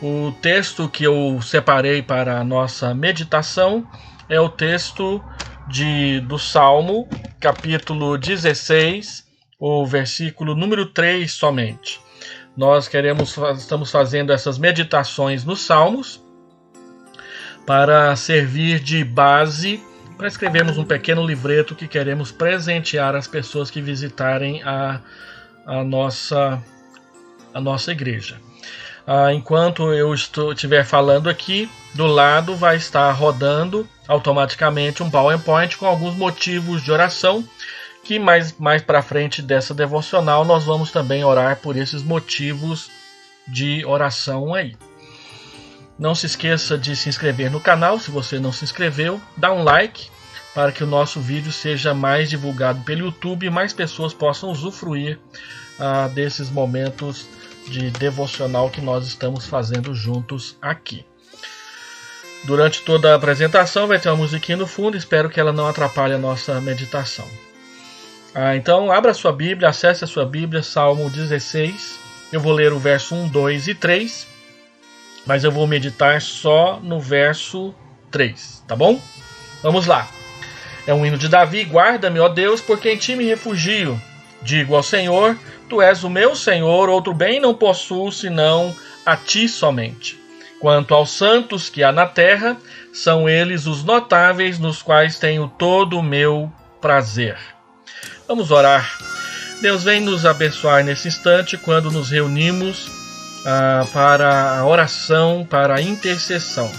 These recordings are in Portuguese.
O texto que eu separei para a nossa meditação é o texto do Salmo, capítulo 16, o versículo número 3 somente. Nós estamos fazendo essas meditações nos Salmos para servir de base para escrevermos um pequeno livreto que queremos presentear as pessoas que visitarem a nossa igreja. Enquanto eu estiver falando aqui, do lado vai estar rodando automaticamente um PowerPoint com alguns motivos de oração, que mais para frente dessa devocional nós vamos também orar por esses motivos de oração aí. Não se esqueça de se inscrever no canal, se você não se inscreveu, dá um like para que o nosso vídeo seja mais divulgado pelo YouTube e mais pessoas possam usufruir desses momentos de devocional que nós estamos fazendo juntos aqui. Durante toda a apresentação vai ter uma musiquinha no fundo, espero que ela não atrapalhe a nossa meditação. Então abra a sua Bíblia, acesse a sua Bíblia, Salmo 16, eu vou ler o verso 1, 2 e 3, mas eu vou meditar só no verso 3, tá bom? Vamos lá. É um hino de Davi: guarda-me, ó Deus, porque em ti me refugio. Digo ao Senhor, tu és o meu Senhor, outro bem não possuo senão a ti somente. Quanto aos santos que há na terra, são eles os notáveis nos quais tenho todo o meu prazer. Vamos orar. Deus, vem nos abençoar nesse instante quando nos reunimos para a oração, para a intercessão.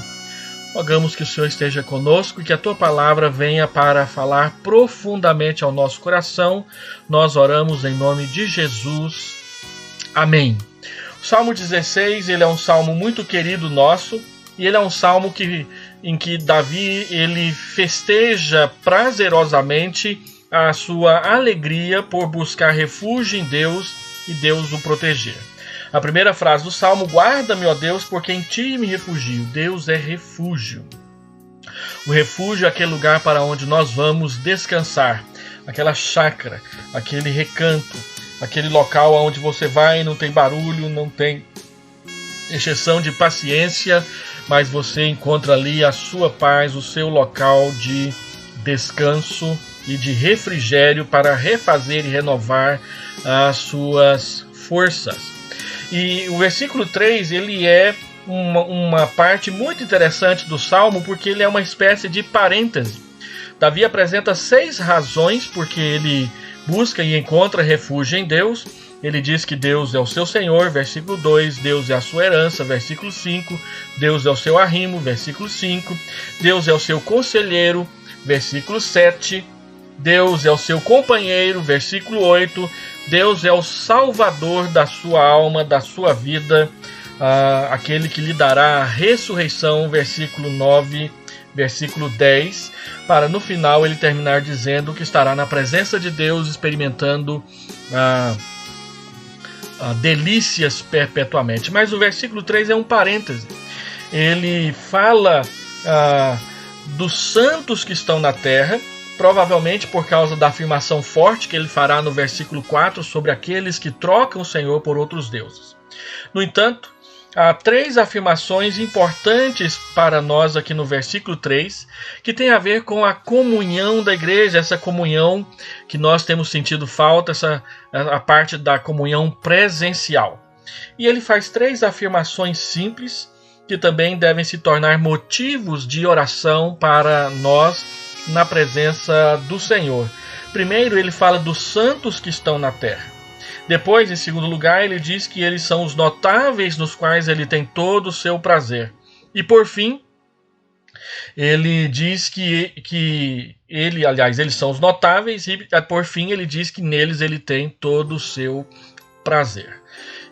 Rogamos que o Senhor esteja conosco e que a Tua palavra venha para falar profundamente ao nosso coração. Nós oramos em nome de Jesus. Amém. O Salmo 16, ele é um salmo muito querido nosso, e ele é um salmo em que Davi ele festeja prazerosamente a sua alegria por buscar refúgio em Deus e Deus o proteger. A primeira frase do Salmo: guarda-me, ó Deus, porque em ti me refugio. Deus é refúgio. O refúgio é aquele lugar para onde nós vamos descansar, aquela chácara, aquele recanto, aquele local onde você vai e não tem barulho, não tem exceção de paciência, mas você encontra ali a sua paz, o seu local de descanso e de refrigério para refazer e renovar as suas forças. E o versículo 3, ele é uma parte muito interessante do Salmo, porque ele é uma espécie de parêntese. Davi apresenta 6 razões porque ele busca e encontra refúgio em Deus. Ele diz que Deus é o seu Senhor, versículo 2, Deus é a sua herança, versículo 5, Deus é o seu arrimo, versículo 5, Deus é o seu conselheiro, versículo 7, Deus é o seu companheiro, versículo 8, Deus é o salvador da sua alma, da sua vida, aquele que lhe dará a ressurreição, versículo 9, versículo 10, para no final ele terminar dizendo que estará na presença de Deus, experimentando delícias perpetuamente. Mas o versículo 3 é um parêntese. Ele fala dos santos que estão na terra, provavelmente por causa da afirmação forte que ele fará no versículo 4 sobre aqueles que trocam o Senhor por outros deuses. No entanto, há 3 afirmações importantes para nós aqui no versículo 3, que tem a ver com a comunhão da igreja, essa comunhão que nós temos sentido falta, a parte da comunhão presencial. E ele faz 3 afirmações simples, que também devem se tornar motivos de oração para nós na presença do Senhor. Primeiro, ele fala dos santos que estão na terra. Depois, em segundo lugar, ele diz que eles são os notáveis nos quais ele tem todo o seu prazer. E por fim, ele diz que eles são os notáveis, e por fim ele diz que neles ele tem todo o seu prazer.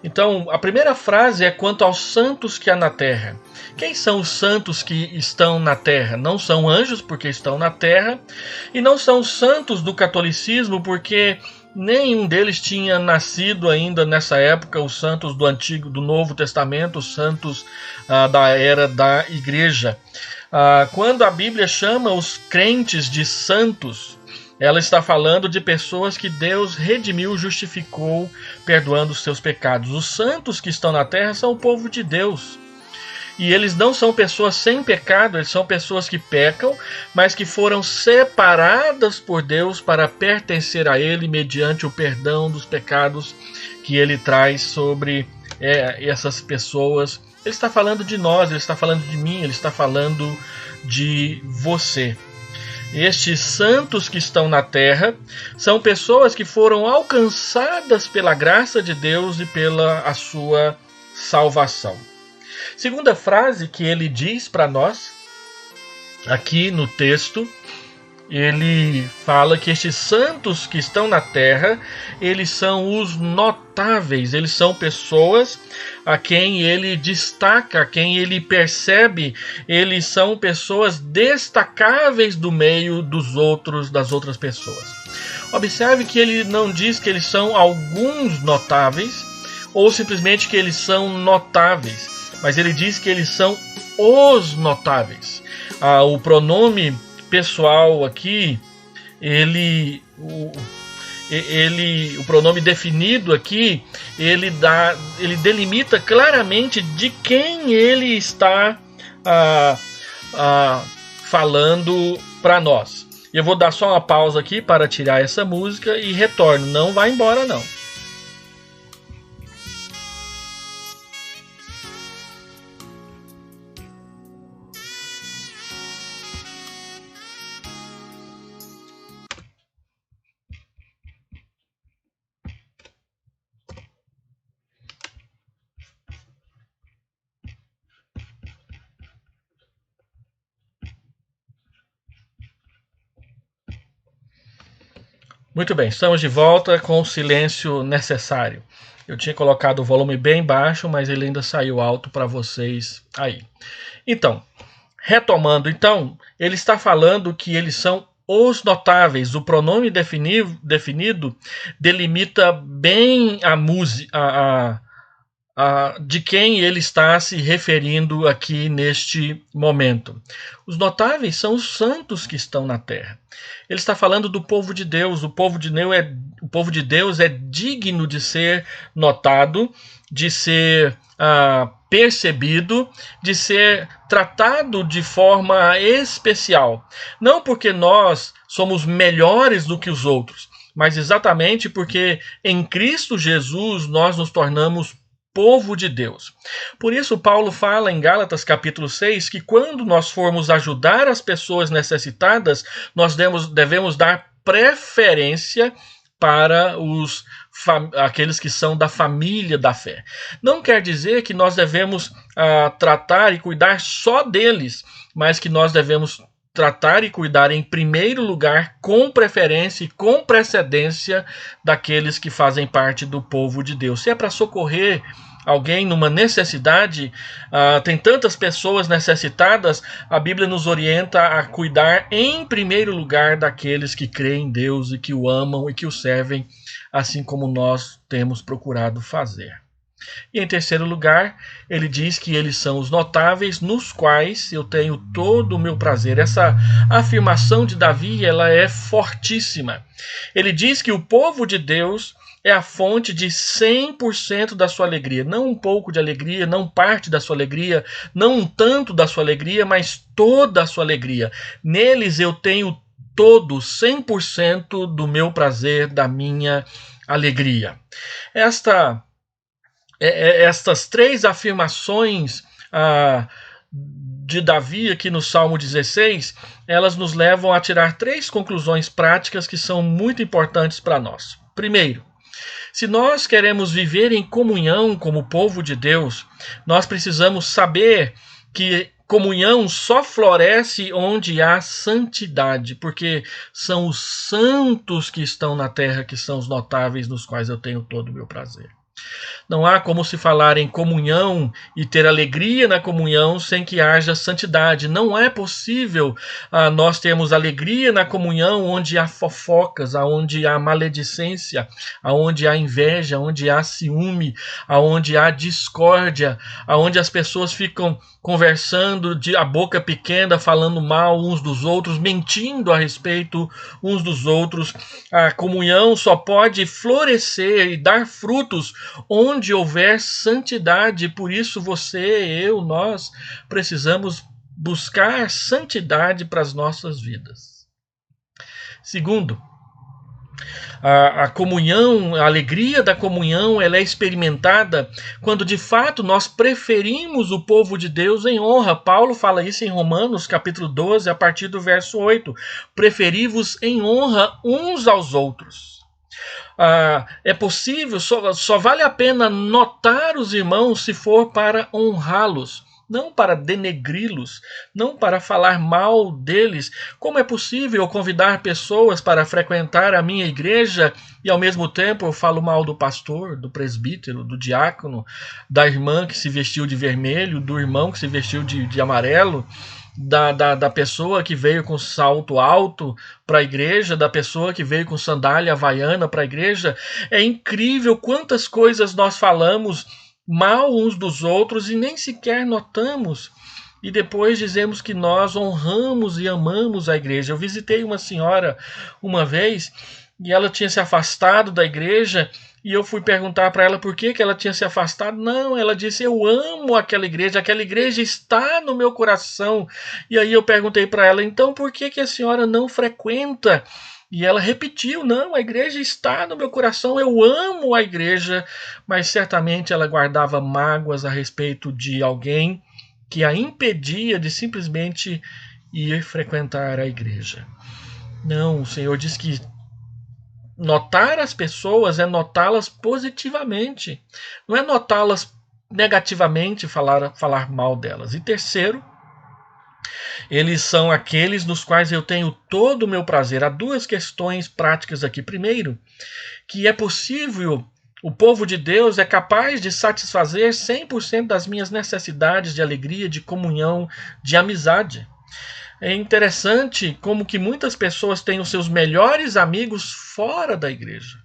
Então, a primeira frase é quanto aos santos que há na terra. Quem são os santos que estão na terra? Não são anjos, porque estão na terra, e não são os santos do catolicismo, porque nenhum deles tinha nascido ainda nessa época, os santos do Novo Testamento, os santos da era da igreja. Quando a Bíblia chama os crentes de santos, ela está falando de pessoas que Deus redimiu, justificou, perdoando os seus pecados. Os santos que estão na terra são o povo de Deus. E eles não são pessoas sem pecado, eles são pessoas que pecam, mas que foram separadas por Deus para pertencer a Ele mediante o perdão dos pecados que Ele traz sobre essas pessoas. Ele está falando de nós, Ele está falando de mim, Ele está falando de você. Estes santos que estão na terra são pessoas que foram alcançadas pela graça de Deus e pela a sua salvação. Segunda frase que ele diz para nós, aqui no texto, ele fala que estes santos que estão na terra, eles são os notáveis, eles são pessoas a quem ele destaca, a quem ele percebe, eles são pessoas destacáveis do meio das outras pessoas. Observe que ele não diz que eles são alguns notáveis, ou simplesmente que eles são notáveis, mas ele diz que eles são os notáveis. O pronome pessoal aqui, o pronome definido aqui, ele delimita claramente de quem ele está falando para nós. Eu vou dar só uma pausa aqui para tirar essa música e retorno. Não vai embora não. Muito bem, estamos de volta com o silêncio necessário. Eu tinha colocado o volume bem baixo, mas ele ainda saiu alto para vocês aí. Então, retomando, ele está falando que eles são os notáveis. O pronome definido delimita bem a música, de quem ele está se referindo aqui neste momento. Os notáveis são os santos que estão na terra. Ele está falando do povo de Deus. O povo de Deus é digno de ser notado, de ser percebido, de ser tratado de forma especial. Não porque nós somos melhores do que os outros, mas exatamente porque em Cristo Jesus nós nos tornamos povo de Deus. Por isso Paulo fala em Gálatas capítulo 6 que quando nós formos ajudar as pessoas necessitadas, nós devemos dar preferência para aqueles que são da família da fé. Não quer dizer que nós devemos tratar e cuidar só deles, mas que nós devemos tratar e cuidar em primeiro lugar, com preferência e com precedência, daqueles que fazem parte do povo de Deus. Se é para socorrer alguém numa necessidade, tem tantas pessoas necessitadas, a Bíblia nos orienta a cuidar em primeiro lugar daqueles que creem em Deus e que o amam e que o servem, assim como nós temos procurado fazer. E em terceiro lugar, ele diz que eles são os notáveis nos quais eu tenho todo o meu prazer. Essa afirmação de Davi, ela é fortíssima. Ele diz que o povo de Deus é a fonte de 100% da sua alegria. Não um pouco de alegria, não parte da sua alegria, não um tanto da sua alegria, mas toda a sua alegria. Neles eu tenho todo, 100% do meu prazer, da minha alegria. Estas três afirmações de Davi aqui no Salmo 16, elas nos levam a tirar três conclusões práticas que são muito importantes para nós. Primeiro, se nós queremos viver em comunhão como povo de Deus, nós precisamos saber que comunhão só floresce onde há santidade, porque são os santos que estão na terra que são os notáveis, nos quais eu tenho todo o meu prazer. Não há como se falar em comunhão e ter alegria na comunhão sem que haja santidade. Não é possível nós termos alegria na comunhão onde há fofocas, onde há maledicência, onde há inveja, onde há ciúme, onde há discórdia, onde as pessoas ficam conversando de a boca pequena, falando mal uns dos outros, mentindo a respeito uns dos outros. A comunhão só pode florescer e dar frutos onde houver santidade. Por isso você, eu, nós precisamos buscar santidade para as nossas vidas. Segundo, a comunhão, a alegria da comunhão, ela é experimentada quando de fato nós preferimos o povo de Deus em honra. Paulo fala isso em Romanos capítulo 12, a partir do verso 8. Preferi-vos em honra uns aos outros. É possível, só vale a pena notar os irmãos se for para honrá-los, não para denegri-los, não para falar mal deles. Como é possível convidar pessoas para frequentar a minha igreja e ao mesmo tempo eu falo mal do pastor, do presbítero, do diácono, da irmã que se vestiu de vermelho, do irmão que se vestiu de amarelo, da pessoa que veio com salto alto para a igreja, da pessoa que veio com sandália havaiana para a igreja? É incrível quantas coisas nós falamos mal uns dos outros e nem sequer notamos. E depois dizemos que nós honramos e amamos a igreja. Eu visitei uma senhora uma vez e ela tinha se afastado da igreja e eu fui perguntar para ela por que ela tinha se afastado. Não, ela disse: eu amo aquela igreja está no meu coração. E aí eu perguntei para ela: então por que a senhora não frequenta? E ela repetiu: não, a igreja está no meu coração, eu amo a igreja. Mas certamente ela guardava mágoas a respeito de alguém que a impedia de simplesmente ir frequentar a igreja. Não, o Senhor diz que notar as pessoas é notá-las positivamente, não é notá-las negativamente, falar mal delas. E terceiro, eles são aqueles nos quais eu tenho todo o meu prazer. Há duas questões práticas aqui. Primeiro, que é possível, o povo de Deus é capaz de satisfazer 100% das minhas necessidades de alegria, de comunhão, de amizade. É interessante como que muitas pessoas têm os seus melhores amigos fora da igreja.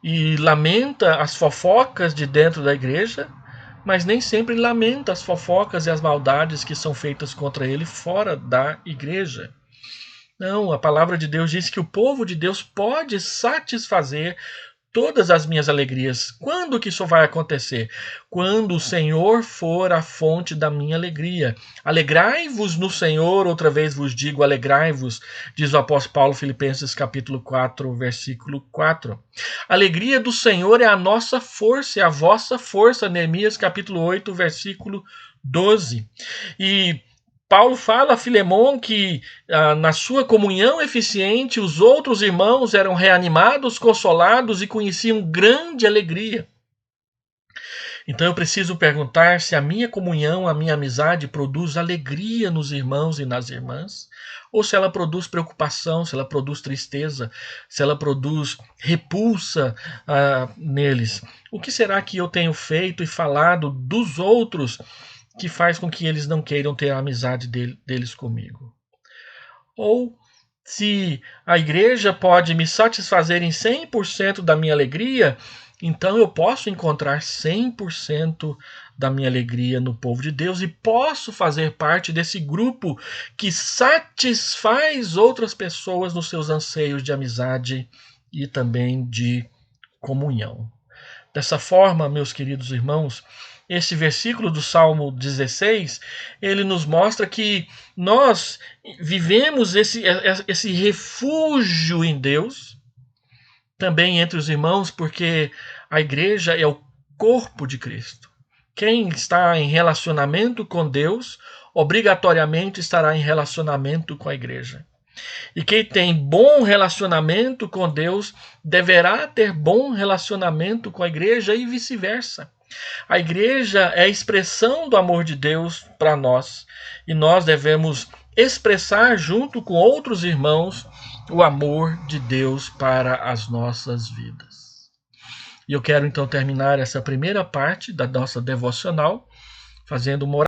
E lamenta as fofocas de dentro da igreja, mas nem sempre lamenta as fofocas e as maldades que são feitas contra ele fora da igreja. Não, a palavra de Deus diz que o povo de Deus pode satisfazer todas as minhas alegrias. Quando que isso vai acontecer? Quando o Senhor for a fonte da minha alegria. Alegrai-vos no Senhor, outra vez vos digo, alegrai-vos, diz o apóstolo Paulo, Filipenses capítulo 4, versículo 4. A alegria do Senhor é a nossa força, é a vossa força, Neemias capítulo 8, versículo 12. E Paulo fala a Filemon que na sua comunhão eficiente os outros irmãos eram reanimados, consolados e conheciam grande alegria. Então eu preciso perguntar se a minha comunhão, a minha amizade produz alegria nos irmãos e nas irmãs, ou se ela produz preocupação, se ela produz tristeza, se ela produz repulsa neles. O que será que eu tenho feito e falado dos outros que faz com que eles não queiram ter a amizade deles comigo? Ou se a igreja pode me satisfazer em 100% da minha alegria, então eu posso encontrar 100% da minha alegria no povo de Deus e posso fazer parte desse grupo que satisfaz outras pessoas nos seus anseios de amizade e também de comunhão. Dessa forma, meus queridos irmãos, esse versículo do Salmo 16, ele nos mostra que nós vivemos esse refúgio em Deus, também entre os irmãos, porque a igreja é o corpo de Cristo. Quem está em relacionamento com Deus, obrigatoriamente estará em relacionamento com a igreja. E quem tem bom relacionamento com Deus, deverá ter bom relacionamento com a igreja e vice-versa. A igreja é a expressão do amor de Deus para nós e nós devemos expressar junto com outros irmãos o amor de Deus para as nossas vidas. E eu quero então terminar essa primeira parte da nossa devocional fazendo uma oração.